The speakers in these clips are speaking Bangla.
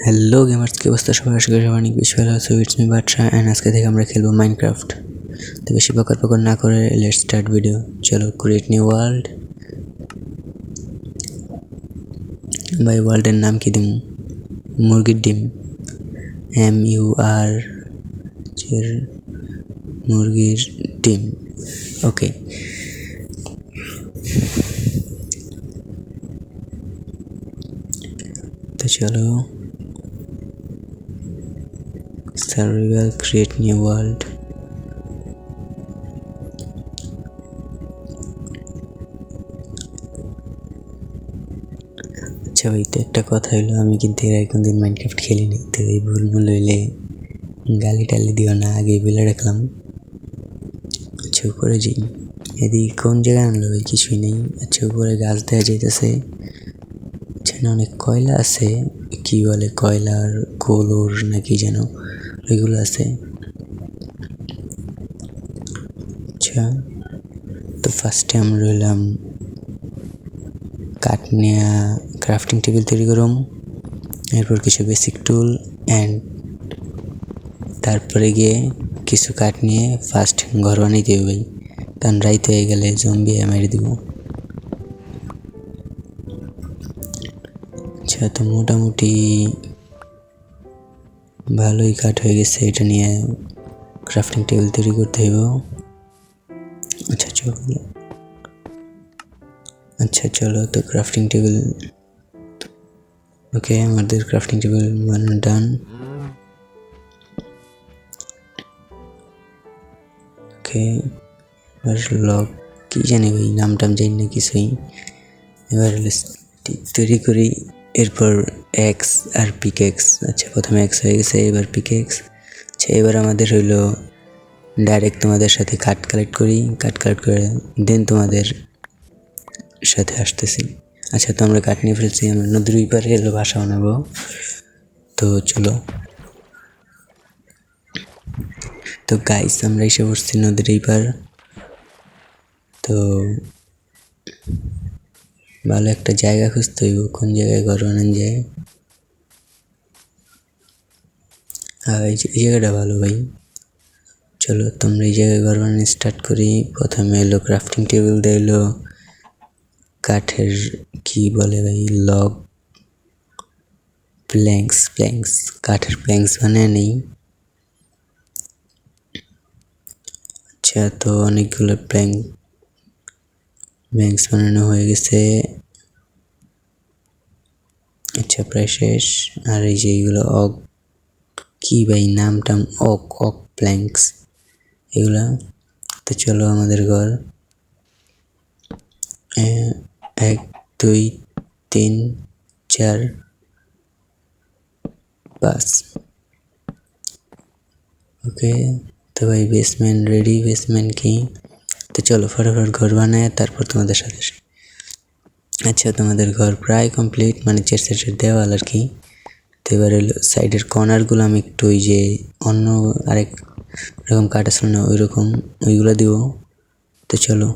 হ্যালো গেমার্স, কি অবস্থা সবার? আশা করি সবাই অনেক বেশি ভালো আছে। ইটস মি বাদশা অ্যান্ড আজকে থেকে আমরা খেলবো মাইনক্রাফট। তো বেশি পকর না করে লেটস স্টার্ট ভিডিও। চলো, ক্রিয়েট নিউ ওয়ার্ল্ড। ভাই ওয়ার্ল্ডের নাম কি দিম? মুরগির ডিম, MUR, মুরগির ডিম। ওকে, তো চলো সার্ভাইভাল, ক্রিয়েট নিউ ওয়ার্ল্ড। আচ্ছা ভাই, তো একটা কথা হইলো, আমি কিন্তু এর আগে কোনদিন মাইনক্রাফট খেলিনি, তো এই ভুল হইলে গালি টালি দিও না, আগে বলে রাখলাম। আচ্ছা উপরে যাই, এদিকে কোন জায়গায় আনলো ভাই? কিছুই নেই। আচ্ছা উপরে গাছ দেওয়া যাইতেছে, আচ্ছা না অনেক কয়লা আছে, কি বলে কয়লার গোলর নাকি যেন ওইগুলো আছে। আচ্ছা, তো ফার্স্টে আমরা রইলাম কাঠ নিয়ে ক্রাফটিং টেবিল তৈরি করুম, এরপর কিছু বেসিক টুল অ্যান্ড তারপরে গিয়ে কিছু কাঠ নিয়ে ফার্স্ট ঘর বানাইতে হবে ভাই, কারণ রাইতে হয়ে গেলে জম্বি মেরে দিব। আচ্ছা, তো মোটামুটি ভালোই কাঠ হয়ে গেছে, এটা নিয়ে ক্রাফটিং টেবিল তৈরি করতে হইব। আচ্ছা চলো, তো ক্রাফটিং টেবিল, ওকে আমাদের ক্রাফটিং টেবিল বানানো ডান। ওকে, এবার লক কি জানি ভাই, নাম টাম জানি না কিছুই। এবার তৈরি করি, এরপর এক্স আর পিকেক্স। আচ্ছা প্রথমে এক্স হয়ে গেছে, এবার পিকেক্স। আচ্ছা এবার আমাদের হইলো ডাইরেক্ট তোমাদের সাথে কাঠ কালেক্ট করে দেন তোমাদের সাথে আসতেছি। আচ্ছা, তো আমরা কাঠ নিয়ে ফেলছি, আমরা নদীর ওই পারে এলো বাসা বানাবো। তো চলো, তো গাইস আমরা এসে পড়ছি নদীর এই পার। তো ভালো একটা জায়গা খুঁজতে হইব, কোন জায়গায় ঘর বানানো যায়। আর এই জায়গাটা ভালো ভাই, চলো তোমরা এই জায়গায় ঘর বানানো স্টার্ট করি। প্রথমে এলো ক্রাফটিং টেবিল দিয়ে এলো কাঠের কি বলে ভাই, লগ প্ল্যাঙ্কস কাঠের প্ল্যাঙ্কস বানিয়ে নেই। আচ্ছা, তো অনেকগুলো প্ল্যাঙ্কস বানানো হয়ে গেছে। আচ্ছা প্রায় শেষ। আর এই যে এইগুলো কি ভাই নামটাম, ওক প্ল্যাঙ্কস এগুলা। তো চলো আমাদের ঘর 1 2 3 4 5। ওকে, তো ভাই বেসমেন্ট রেডি, বেসমেন্ট কি, তো চলো ফটাফট ঘর বানায় তারপর তোমাদের সাথে। আচ্ছা তোমাদের ঘর প্রায় কমপ্লিট, মানে চেষ্টার দেওয়াল আর কি। তো এবার হলো সাইডের কর্নারগুলো আমি একটু ওই যে অন্য আরেক রকম কাঠ আসলো না ওইগুলো দিব। তো চলো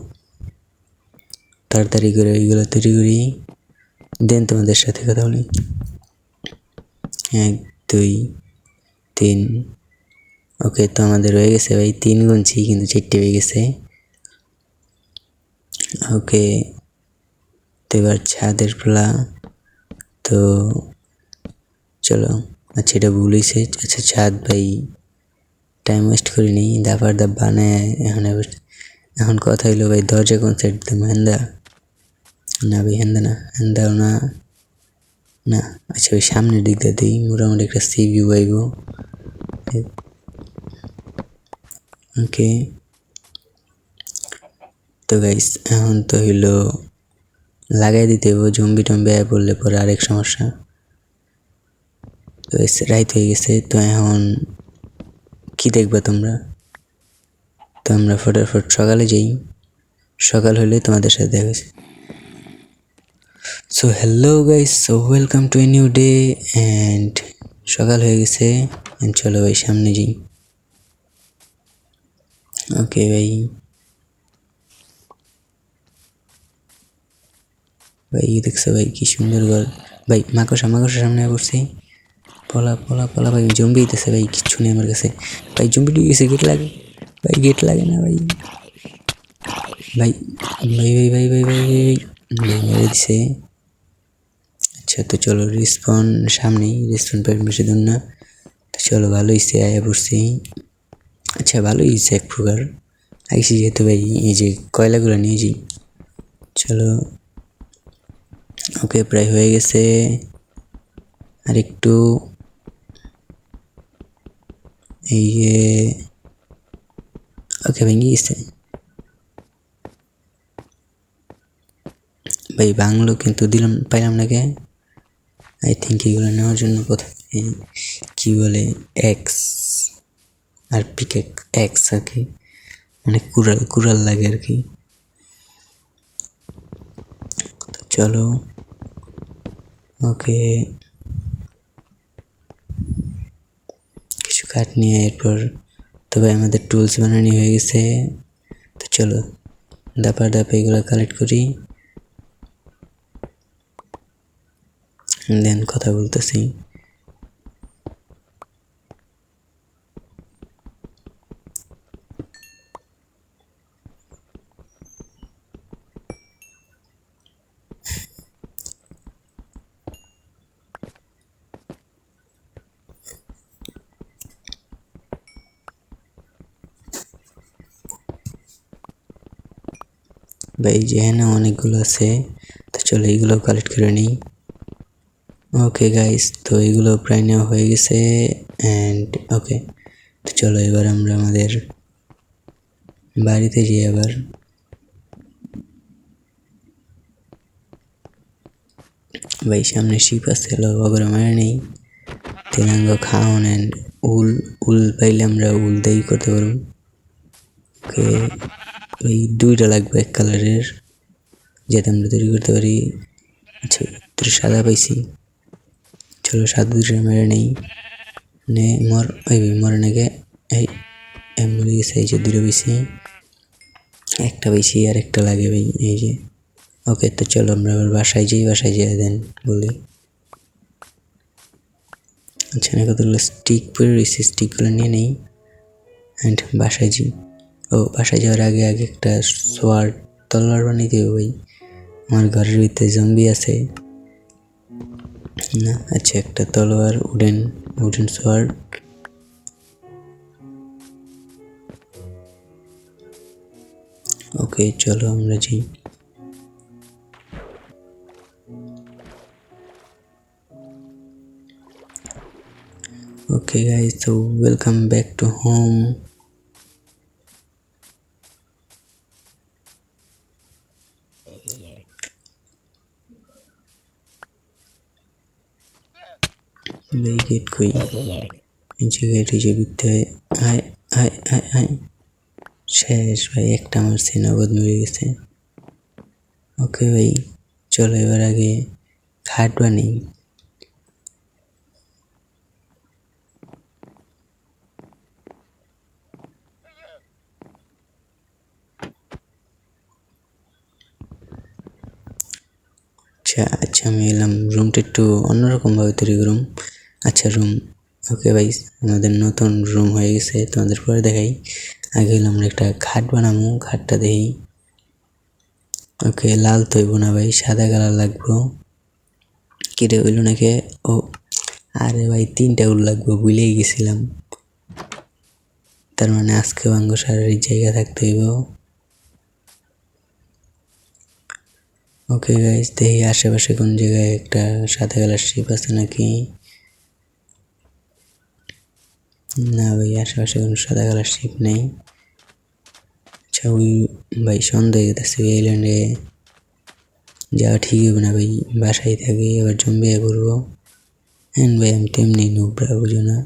তাড়াতাড়ি করে ওইগুলো তৈরি করি, দেন তোমাদের সাথে কথা বলি। 1 2 3। ওকে, তো আমাদের হয়ে গেছে ভাই, 3 গুনছি কিন্তু 4টে হয়ে গেছে। ওকে, তো এবার ছাদের ফেলা, তো চলো। আচ্ছা এটা ভুল হয়েছে। আচ্ছা ছাদ ভাই টাইম ওয়েস্ট করিনি, ধাপ বানায় এখন কথা হইলো ভাই দরজা কোন সাইড দিতাম, হেন্দা না ভাই, হেন্দাও না না। আচ্ছা ওই সামনের দিক দিয়ে দিই, মোটামুটি একটা সি ভিউ আইব। ওকে, তো গাইস এখন তো হইলো লাগাই দিতে হইব, জম্বি টম্বি আয় পড়লে পরে আরেক সমস্যা। তো রাইত হয়ে গেছে, তো এখন কি দেখবা তোমরা? তো আমরা ফটাফট সকালে যাই, সকাল হলে তোমাদের সাথে দেখা হয়েছে। So hello guys, so welcome to a new day and সকাল হয়ে গেছে। চলো ভাই সামনে যাই। ওকে ভাই, ভাই দেখছো ভাই কি সুন্দর ঘর ভাই, মাকড়সা সামনে পড়ছে। পলা পলা পলা ভাই জম্বি দিতেছে ভাই, কিচ্ছু নেই আমার কাছে ভাই। জম্বি ঢুকে গেছে, গেট লাগে ভাই, গেট লাগে না ভাই। ভাই ভাই ভাই ভাই ভাই ভাই ভাই ভাই মেরে দিছে। আচ্ছা তো চলো, রিস্পন সামনেই, রিস্পন পয়েন্ট বেশি দূর না। তো চলো, ভালো হয়েছে আয়া পড়ছি। আচ্ছা ভালোই হয়েছে এক প্রকার, আইসি যেহেতু ভাই, এই যে কয়লাগুলো নিয়ে যাই। চলো ওকে, প্রায় হয়ে গেছে, আর একটু। এই যে ওকে, ভেঙে গেছে ভাই, বাংলো কিন্তু দিলাম, পাইলাম না কে। আই থিঙ্ক এগুলো নেওয়ার জন্য প্রথমে কি বলে এক্স আর পিকে এক্স আর কি, মানে কুড়াল কুড়াল লাগে আর কি। চলো ওকে, কিছু কাঠ নিয়ে এরপর তবে আমাদের টুলস বানানো হয়ে গেছে। তো চলো দাপা দাপা এগুলো কালেক্ট করি, দেন কথা বলতেছি। ভাই যে হ্যাঁ অনেকগুলো আছে, তো চলো এইগুলো কালেক্ট করে নিই। ওকে গাইস, তো এগুলো প্রায় নেওয়া হয়ে গেছে অ্যান্ড ওকে, তো চলো এবার আমরা আমাদের বাড়িতে যাই আবার। ভাই সামনে শিপ আছে, ওগুলো মারে নেই। তেলাঙ্গ খাওন অ্যান্ড উল, উল পাইলে আমরা উল দেই করতে পারবো। ওকে, ওই দুইটা লাগবে এক কালারের, যাতে আমরা তৈরি করতে পারি। আচ্ছা তোর সাদা পাইছি, চলো সাদা দুটো মেরে নেই। নে মর, ওই মরে নাকি, এই মরে গেছে। এই যে দুটো পাইছি, একটা পাইছি আর একটা লাগে ভাই, এই যে। ওকে তো চলো আমরা আবার বাসায় যাই, বাসায় যাই দেন বলি। আচ্ছা না, কতগুলো স্টিক পরে রয়েছে, স্টিকগুলো নিয়ে নেই অ্যান্ড বাসায় যাই। ও বাসায় যাওয়ার আগে আগে একটা সোয়ার্ড, তলোয়ার বানিয়ে দেবো ভাই, আমার ঘরের ভিতরে জম্বি আছে না। আচ্ছা একটা তলোয়ার, উডেন উডেন সোয়ার্ড। ওকে চলো আমরা যাই। Okay guys, so welcome back to home. ভাই গেট কই, এই যে গেট, এই যে ভিতরে আয় আয় আয় আয়। শেষ ভাই, একটা আমার সেনাবাদ মিলে গেছে। ওকে ভাই চলো এবার আগে খাট বানাই। আচ্ছা আচ্ছা, আমি এলাম, রুমটা একটু অন্যরকমভাবে তৈরি করুম। আচ্ছা রুম, ওকে ভাই আমাদের নতুন রুম হয়ে গেছে, তোমাদের পরে দেখাই। আগে হইলাম আমরা একটা খাট বানাবো, খাটটা দেখি। ওকে লাল তো হইব না ভাই, সাদা কালার লাগবো। কিরে হইল নাকি? ও আরে ভাই, তিনটা উল লাগবো, ভুলেই গেছিলাম। তার মানে আজকে ভাঙ্গ সারার জায়গা থাকতে হইব। ওকে গাইস, দেখি আশেপাশে কোন জায়গায় একটা সাদা কালার শিপ আছে নাকি। না ভাই, আশেপাশে কোনো সাদা কালার শিপ নেই। আচ্ছা ওই ভাই সন্দেহ গেছে, ওই আইল্যান্ডে যাওয়া ঠিক হবে না ভাই, বাসায় থাকি আবার জম্বি করবো। হ্যাঁ ভাই আমি তেমনি নুবরা, বুঝো না।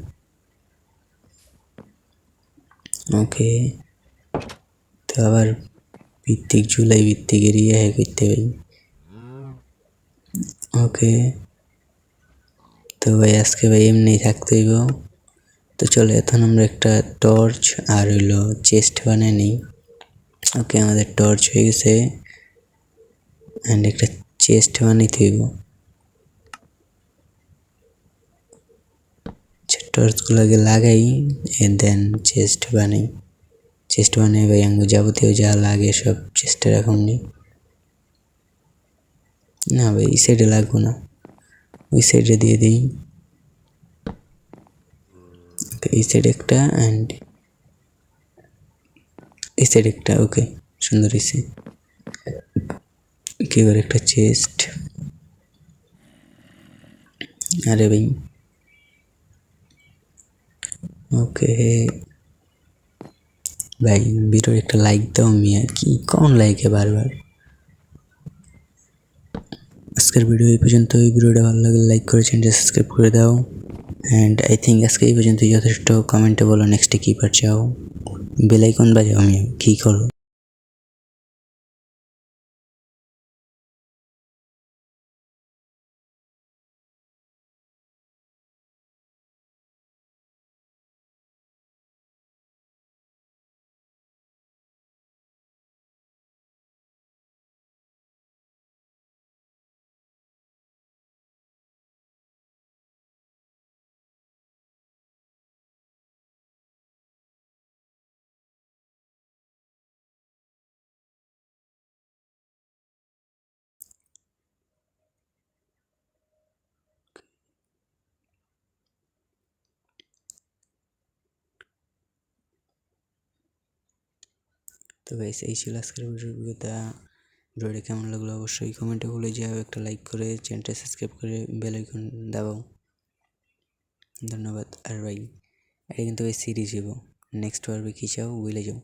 ওকে তো আবার ভিত্তিক জুলাই ভিত্তিক এরিয়া করতে ভাই। ওকে তো ভাই আজকে ভাই এমনি থাকতে হইব। তো চলো এখন আমরা একটা টর্চ আর হইলো চেস্ট বানিয়ে নিই। ওকে আমাদের টর্চ হয়ে গেছে অ্যান্ড একটা চেস্ট বানাইতে হইব। টর্চগুলোকে লাগাই দেন চেস্ট বানাই। চেস্ট বানাই ভাই আঙ্গু যাবতীয় যা লাগে সব চেস্টে রাখুন নি। না ভাই এই সাইডে লাগবো না, ওই সাইডে দিয়ে দিই। এই সাইড একটা অ্যান্ড এই সাইড একটা। ওকে সুন্দর হয়েছে। এবার একটা চেস্ট। আরে ভাই ওকে ভাই ভিডিও একটা লাইক দাও মিয়া, কি কোন লাইকে বারবার। আজকের ভিডিও এই পর্যন্ত। এই ভিডিওটা ভালো লাগলে লাইক করে চ্যানেলটা সাবস্ক্রাইব করে দাও। অ্যান্ড আই থিঙ্ক আজকে এই পর্যন্তই যথেষ্ট। কমেন্টে বলো নেক্সটে কী পার চাও। বেলাইকন বাজাও মিয়া, কী করো। তো গাইস এই ছিল আজকের ভিডিওটা। ভিডিওটা কেমন লাগলো অবশ্যই কমেন্টে বলে যাও। একটা লাইক করে চ্যানেলটা সাবস্ক্রাইব করে বেল আইকন দাবাও। ধন্যবাদ। আর ভাই এটা কিন্তু ওই সিরিজ হইব, নেক্সট পারবে কী চাও বলে যাও।